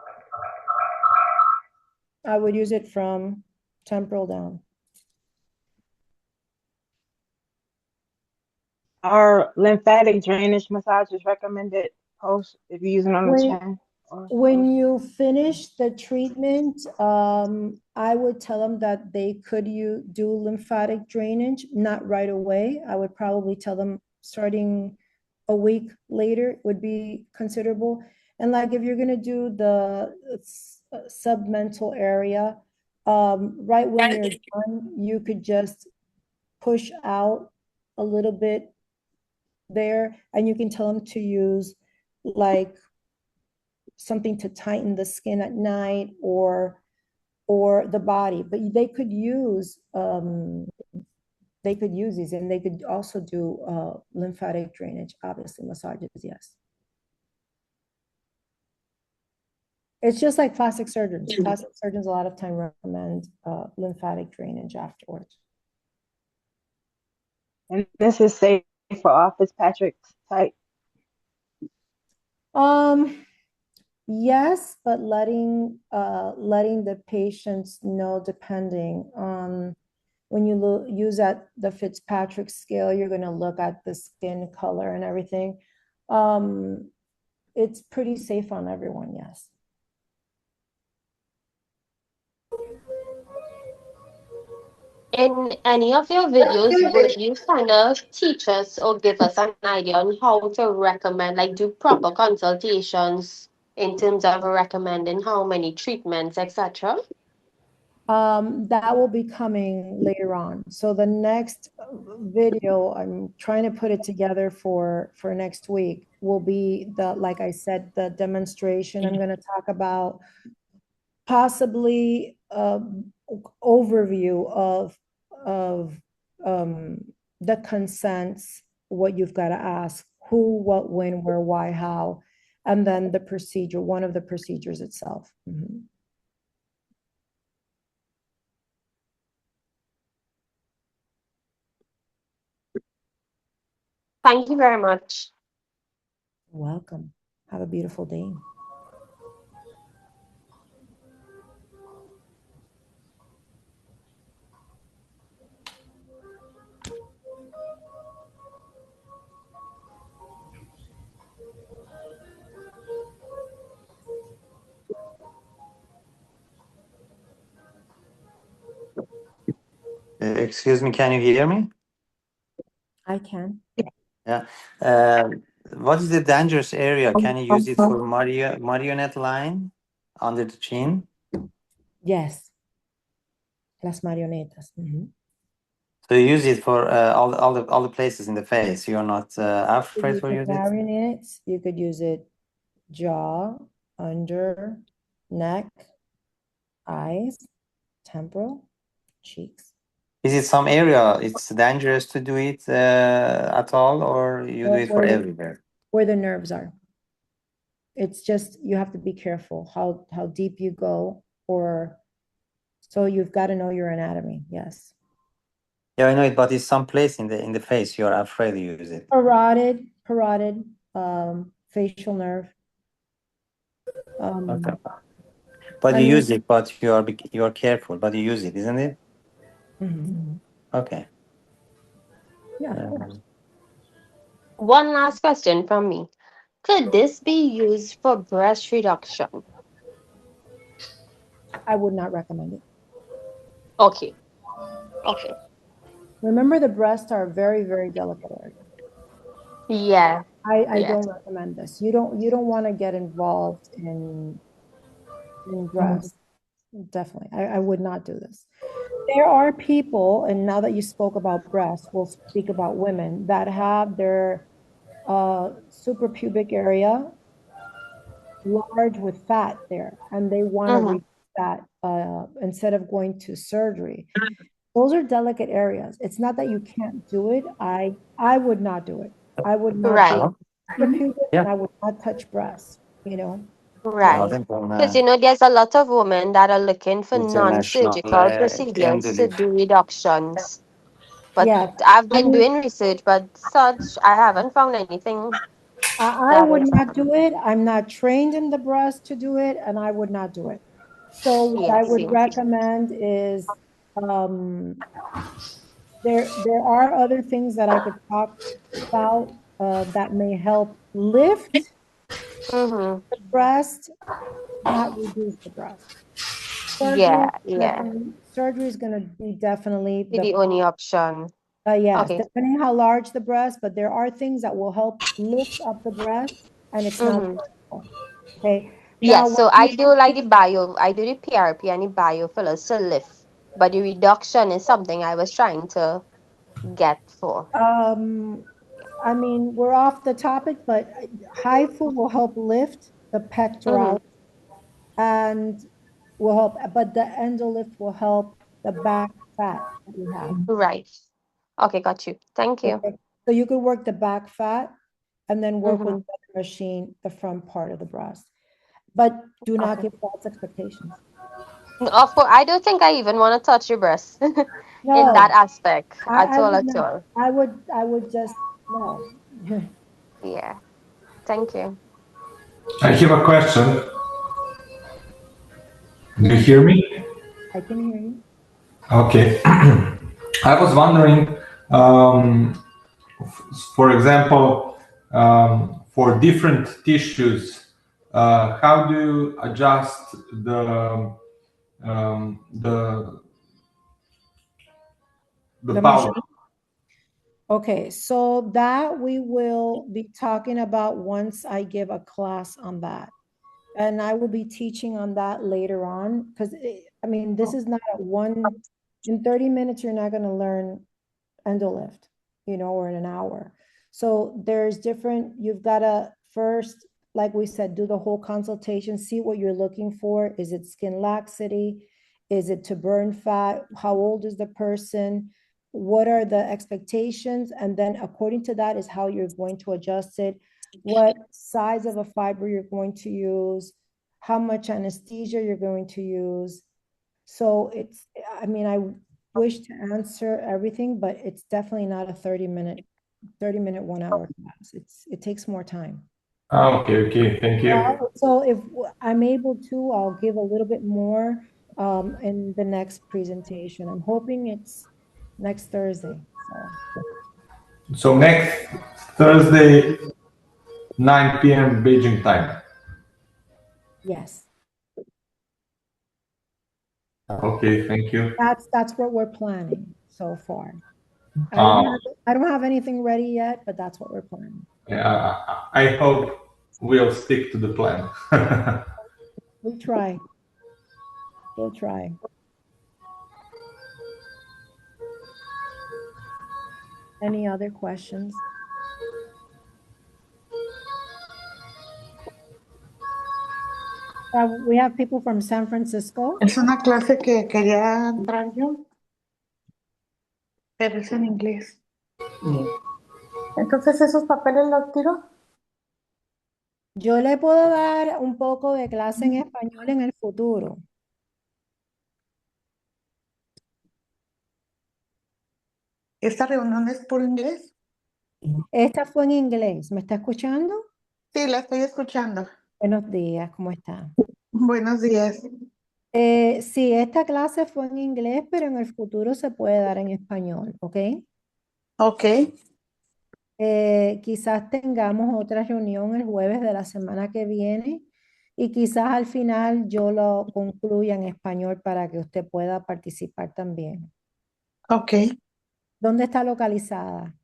I would use it from temporal down.
Are lymphatic drainage massages recommended post if you're using on the chin?
When you finish the treatment, I would tell them that they could do lymphatic drainage, not right away. I would probably tell them starting a week later would be considerable. And like if you're gonna do the submental area, right when you're done, you could just push out a little bit there, and you can tell them to use like something to tighten the skin at night or the body, but they could use these, and they could also do lymphatic drainage, obviously massages, yes. It's just like plastic surgeons. Plastic surgeons a lot of time recommend lymphatic drainage afterwards.
And this is safe for office Patrick's type?
Yes, but letting the patients know, depending on when you use the Fitzpatrick scale, you're going to look at the skin color and everything. It's pretty safe on everyone, yes.
In any of your videos, would you kind of teach us or give us an idea on how to recommend, like do proper consultations in terms of recommending how many treatments, etc.?
That will be coming later on. So the next video, I'm trying to put it together for next week, will be the, like I said, the demonstration. I'm going to talk about possibly overview of the consents, what you've got to ask, who, what, when, where, why, how, and then the procedure, one of the procedures itself. Mhm.
Thank you very much.
Welcome. Have a beautiful day.
Excuse me, can you hear me?
I can.
Yeah. What is the dangerous area? Can you use it for marionette line under the chin?
Yes. Las marionetas. Mhm.
So you use it for all the places in the face. You're not
You
afraid
use
for
it
use it?
marionettes. You could use it jaw, under, neck, eyes, temporal, cheeks.
Is it some area it's dangerous to do it at all, or you do it for everywhere?
Where the nerves are. It's just, you have to be careful how deep you go, or so you've got to know your anatomy. Yes.
Yeah, I know it, but it's some place in the face you're afraid to use it.
Parotid, facial nerve.
Okay. But
I
you
mean,
use it, but you're careful, but you use it, isn't it?
mhm.
Okay.
Yeah, of course.
One last question from me. Could this be used for breast reduction?
I would not recommend it.
Okay. Okay.
Remember, the breasts are a very, very delicate area.
Yeah.
I
Yeah.
don't recommend this. You don't want to get involved in breasts. Definitely. I would not do this. There are people, and now that you spoke about breasts, we'll speak about women that have their suprapubic area large with fat there, and they want to
Mm-hmm.
reduce that instead of going to surgery. Those are delicate areas. It's not that you can't do it. I would not do it. I would not
Right.
do suprapubic,
Yeah.
and I would not touch breasts,
Right.
then
Because there's a lot of women that are looking for
international
non-surgical procedures to
candidate.
do reductions. But
Yes.
I've
I
been
mean,
doing research, but such I haven't found anything
I
that
would
is.
not do it. I'm not trained in the breast to do it, and I would not do it. So what
Yeah,
I would
same.
recommend is there are other things that I could talk about that may help lift
Mm-hmm.
the breast, not reduce the breast.
Yeah, yeah.
Surgery is going to be definitely
Be the only option.
yes,
Okay.
depending how large the breast, but there are things that will help lift up the breast, and it's not
Mm-hmm.
surgical. Okay. Now,
Yes, so I do like I do the PRP and the biofillers to lift, but the reduction is something I was trying to get for.
I mean, we're off the topic, but HIFU will help lift the
Mm-hmm.
pectoral and will help, but the endolift will help the back fat that we have.
Right. Okay, got you. Thank you.
Okay. So you could work the back fat and then work with
Mm-hmm.
the machine, the front part of the breast. But do not
Okay.
give false expectations.
Of course, I don't think I even want to touch your breast in that
No,
aspect at
I
all,
would
at
not.
all.
I would just, no.
Yeah. Thank you.
I have a question. Do you hear me?
I can hear you.
Okay. I was wondering, for example, for different tissues, how do you adjust the the powder.
Okay, so that we will be talking about once I give a class on that. And I will be teaching on that later on because I mean, this is not in 30 minutes, you're not going to learn endolift, or in an hour. So there's you've got to first, like we said, do the whole consultation, see what you're looking for. Is it skin laxity? Is it to burn fat? How old is the person? What are the expectations? And then according to that is how you're going to adjust it, what size of a fiber you're going to use, how much anesthesia you're going to use. So I mean, I wish to answer everything, but it's definitely not a 30-minute, 1 hour class. It takes more time.
Okay, thank you.
So if I'm able to, I'll give a little bit more in the next presentation. I'm hoping it's next Thursday.
So next Thursday, 9 p.m. Beijing time.
Yes,
Okay, thank you.
that's what we're planning so far. I don't have anything ready yet, but that's what we're planning.
Yeah, I hope we'll stick to the plan.
We'll try. We'll try. Any other questions? We have people from San Francisco.
Es una clase que quería entrar yo, pero es en inglés. Entonces, ¿esos papeles los tiro?
Yo le puedo dar un poco de clase en español en el futuro.
¿Esta reunión es por inglés?
Esta fue en inglés. ¿Me está escuchando?
Sí, la estoy escuchando.
Buenos días, ¿cómo está?
Buenos días.
Sí, esta clase fue en inglés, pero en el futuro se puede dar en español, ¿ok?
Ok.
Quizás tengamos otra reunión el jueves de la semana que viene y quizás al final yo lo concluya en español para que usted pueda participar también.
Ok.
¿Dónde está localizada?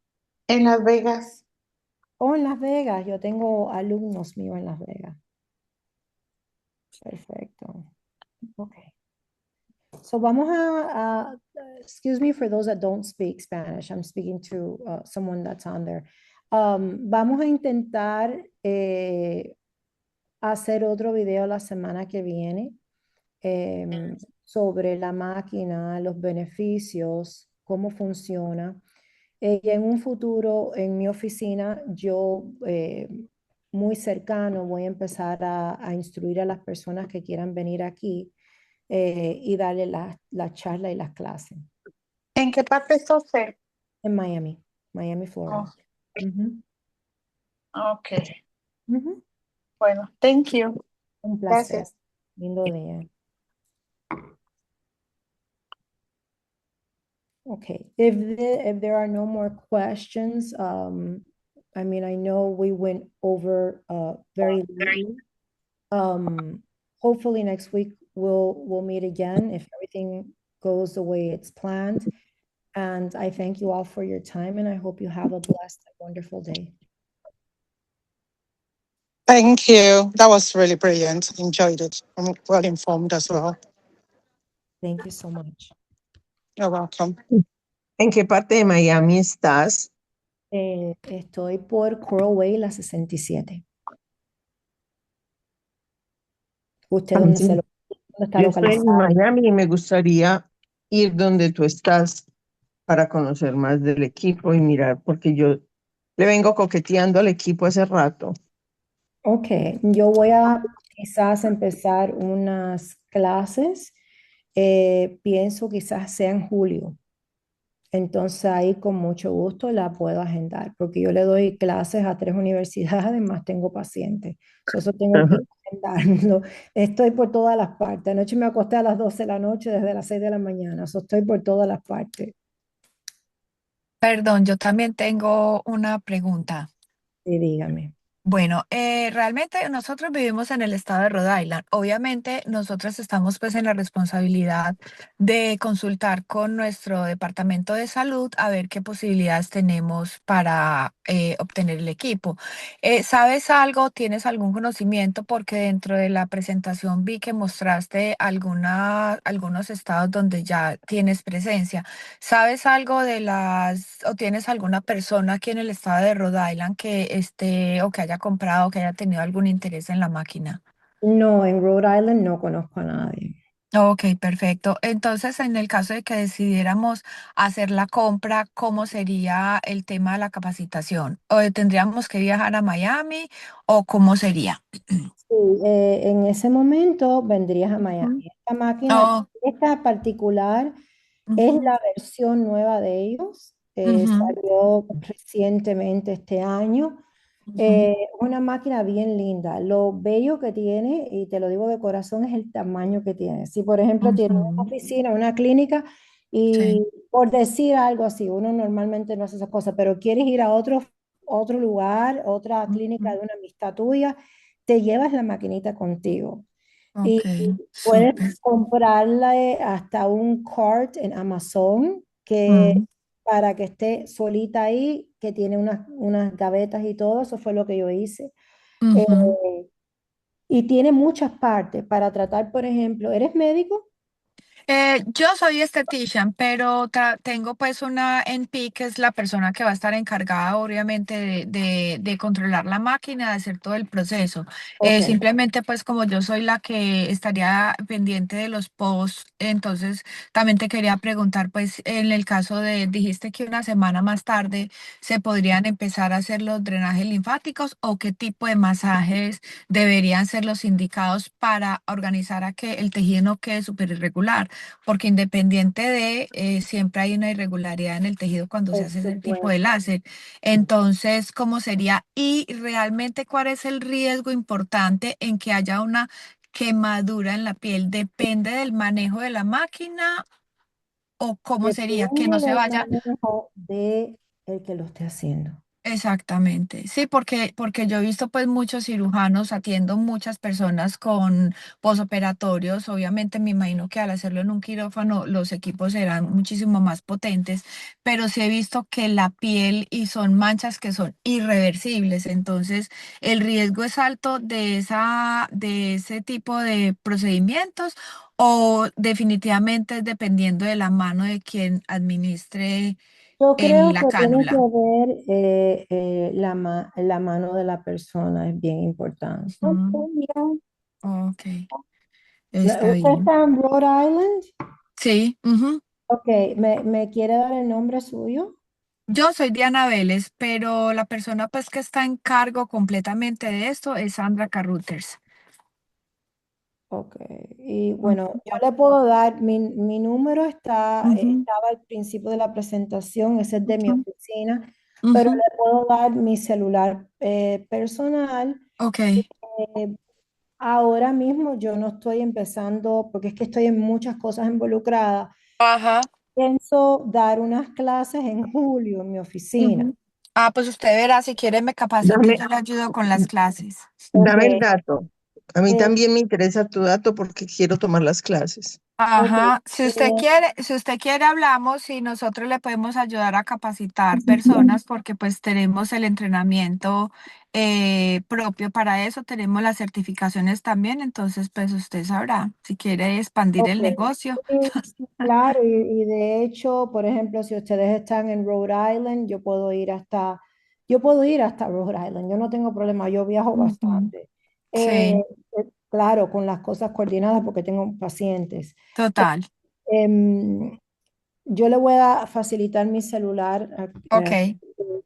En Las Vegas.
Oh, en Las Vegas. Yo tengo alumnos míos en Las Vegas. Perfecto. Okay. So vamos excuse me for those that don't speak Spanish. I'm speaking to someone that's on there. Vamos a intentar hacer otro video la semana que viene sobre la máquina, los beneficios, cómo funciona. Y en un futuro, en mi oficina, yo muy cercano voy a empezar a instruir a las personas que quieran venir aquí y darle la charla y las clases.
¿En qué parte está usted?
En Miami, Florida. Ujú.
Ok.
Ujú.
Bueno, thank you.
Un placer.
Gracias.
Lindo día. Okay, if there are no more questions, I mean, I know we went over very little. Hopefully next week we'll meet again if everything goes the way it's planned. And I thank you all for your time and I hope you have a blessed and wonderful day.
Thank you. That was really brilliant. Enjoyed it. I'm well informed as well.
Thank you so much.
You're welcome.
¿En qué parte de Miami estás?
Estoy por Coral Way, la 67. ¿Usted dónde
Sí.
dónde está
Yo estoy en
localizado?
Miami y me gustaría ir donde tú estás para conocer más del equipo y mirar, porque yo le vengo coqueteando al equipo hace rato.
Ok, yo voy a quizás empezar unas clases, pienso quizás sea en julio. Entonces ahí con mucho gusto la puedo agendar, porque yo le doy clases a 3 universidades, más tengo pacientes. Eso tengo que agendarlo. Estoy por todas las partes. Anoche me acosté a las 12 de la noche desde las 6 de la mañana. Estoy por todas las partes.
Perdón, yo también tengo una pregunta.
Sí, dígame.
Bueno, realmente nosotros vivimos en el estado de Rhode Island. Obviamente nosotros estamos pues en la responsabilidad de consultar con nuestro departamento de salud a ver qué posibilidades tenemos para obtener el equipo. ¿Sabes algo? ¿Tienes algún conocimiento? Porque dentro de la presentación vi que mostraste algunos estados donde ya tienes presencia. ¿Sabes algo de o tienes alguna persona aquí en el estado de Rhode Island que esté o que haya comprado o que haya tenido algún interés en la máquina?
No, en Rhode Island no conozco a nadie.
Ok, perfecto. Entonces, en el caso de que decidiéramos hacer la compra, ¿cómo sería el tema de la capacitación? ¿O tendríamos que viajar a Miami o cómo sería?
Sí, en ese momento vendrías a
Ujú.
Miami. Esta máquina,
Oh,
esta particular, es
ujú,
la versión nueva de ellos.
ujú,
Salió recientemente este año.
ujú,
Una máquina bien linda. Lo bello que tiene, y te lo digo de corazón, es el tamaño que tiene. Si, por ejemplo, tienes una
ujú.
oficina, una clínica,
Sí.
y por decir algo así, uno normalmente no hace esas cosas, pero quieres ir a otro lugar, otra clínica
Ujú.
de una amistad tuya, te llevas la maquinita contigo.
Ok,
Y puedes
súper.
comprarla hasta un cart en Amazon
Mm,
para que esté solita ahí, que tiene unas gavetas y todo, eso fue lo que yo hice. Eh,
ujú.
y tiene muchas partes para tratar, por ejemplo, ¿eres médico?
Yo soy esthetician, pero tengo pues una NP que es la persona que va a estar encargada obviamente de controlar la máquina, de hacer todo el proceso.
Ok,
Simplemente pues como yo soy la que estaría pendiente de los posts, entonces también te quería preguntar pues en el caso dijiste que una semana más tarde se podrían empezar a hacer los drenajes linfáticos o qué tipo de masajes deberían ser los indicados para organizar a que el tejido no quede súper irregular porque independiente siempre hay una irregularidad en el tejido cuando se
por
hace ese tipo de
supuesto.
láser. Entonces, ¿cómo sería? Y realmente, ¿cuál es el riesgo importante en que haya una quemadura en la piel? ¿Depende del manejo de la máquina o cómo sería? Que no
Depende
se
del
vaya.
manejo de el que lo esté haciendo.
Exactamente, sí, porque yo he visto pues muchos cirujanos, atiendo muchas personas con posoperatorios, obviamente me imagino que al hacerlo en un quirófano los equipos serán muchísimo más potentes, pero sí he visto que la piel y son manchas que son irreversibles, entonces el riesgo es alto de ese tipo de procedimientos o definitivamente es dependiendo de la mano de quien administre
Yo creo
la
que tiene que
cánula.
ver la mano de la persona, es bien importante.
Mm, ok, está
¿Usted
bien.
está en Rhode Island?
Sí, ujú.
Ok, ¿me quiere dar el nombre suyo?
Yo soy Diana Vélez, pero la persona pues que está en cargo completamente de esto es Sandra Carruthers.
Ok, y bueno,
Ujú,
yo le puedo dar, mi número
ujú,
estaba al principio de la presentación, ese es de mi
ujú,
oficina, pero
ujú.
le puedo dar mi celular personal.
Ok,
Eh, Ahora mismo yo no estoy empezando, porque es que estoy en muchas cosas involucradas.
ajá.
Pienso dar unas clases en julio en mi oficina.
Ujú. Ah, pues usted verá, si quiere me capacita y
Dame,
yo le ayudo con las clases.
Ok,
dame el dato. A mí
eh,
también me interesa tu dato porque quiero tomar las clases.
ok,
Ajá,
eh,
si usted quiere hablamos y nosotros le podemos ayudar a capacitar personas porque pues tenemos el entrenamiento propio para eso, tenemos las certificaciones también, entonces pues usted sabrá si quiere expandir
ok.
el negocio.
Sí, sí, claro, y de hecho, por ejemplo, si ustedes están en Rhode Island, yo puedo ir hasta Rhode Island, yo no tengo problema, yo viajo
Ujú.
bastante.
Sí,
Claro, con las cosas coordinadas porque tengo pacientes.
total.
Em, yo le voy a facilitar mi celular
Ok,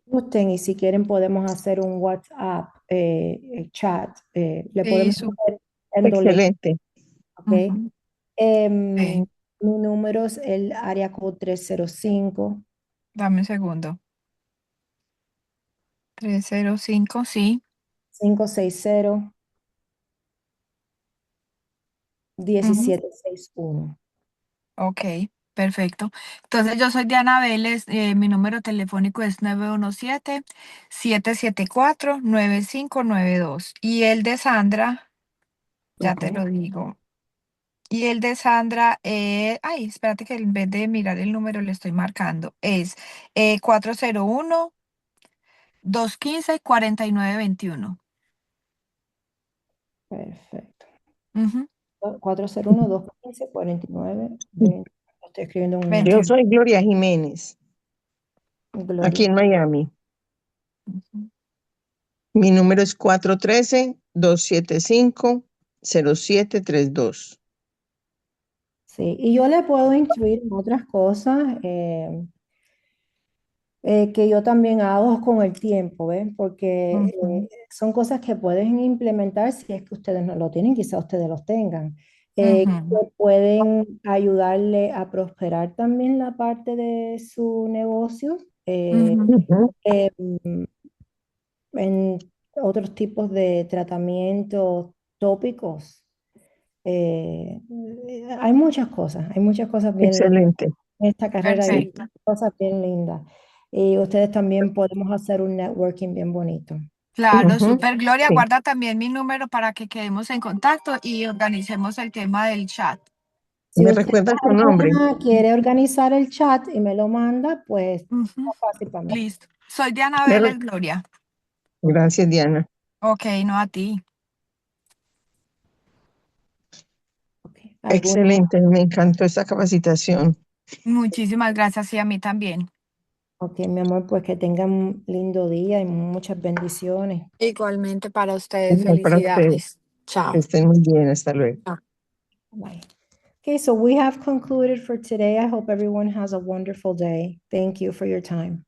gusten y si quieren podemos hacer un WhatsApp chat. Le
sí,
podemos hacer en doble,
Excelente.
¿ok?
ujú,
Em,
sí.
Mi número es el área code 305
Dame un segundo. 305, sí.
560
Ujú,
1761.
ok. Perfecto. Entonces yo soy Diana Vélez, mi número telefónico es 917-774-9592. Y el de Sandra, ya te
Ok.
lo digo. Y el de Sandra, ay, espérate que en vez de mirar el número le estoy marcando, es 401-215-4921.
Perfecto.
Ujú,
401-215-4920. Estoy escribiendo un
Yo
21.
número.
soy Gloria Jiménez, aquí
Gloria.
en Miami.
Ujú.
Mi número es 413-275-0732.
Sí, y yo le puedo instruir en otras cosas que yo también hago con el tiempo, ¿ves? Porque
Ujú,
son cosas que pueden implementar si es que ustedes no lo tienen, quizá ustedes los tengan,
ujú,
que pueden ayudarle a prosperar también la parte de su negocio
ujú,
Ujú.
en otros tipos de tratamientos tópicos. Hay muchas cosas bien lindas
Excelente.
en esta carrera, hay
Sí.
perfecto.
cosas bien lindas. Y ustedes también podemos hacer un networking bien bonito.
Claro,
Ujú.
super Gloria,
Sí.
guarda también mi número para que quedemos en contacto y organicemos el tema del chat.
Si
¿Me
usted
recuerda su nombre?
quiere organizar el chat y me lo manda, pues
Ujú,
es fácil para mí.
listo. Soy Diana
Me
Vélez,
re-
Gloria.
Gracias, Diana.
Ok, no a ti.
Okay. ¿Alguna?
Excelente, me encantó esta capacitación.
Muchísimas gracias y a mí también.
Ok, mi amor, pues que tengan un lindo día y muchas bendiciones.
Igualmente para ustedes,
Igual para ustedes.
felicidades. Chao.
Que estén muy bien. Hasta luego.
Chao.
Bye. Okay, so we have concluded for today. I hope everyone has a wonderful day. Thank you for your time.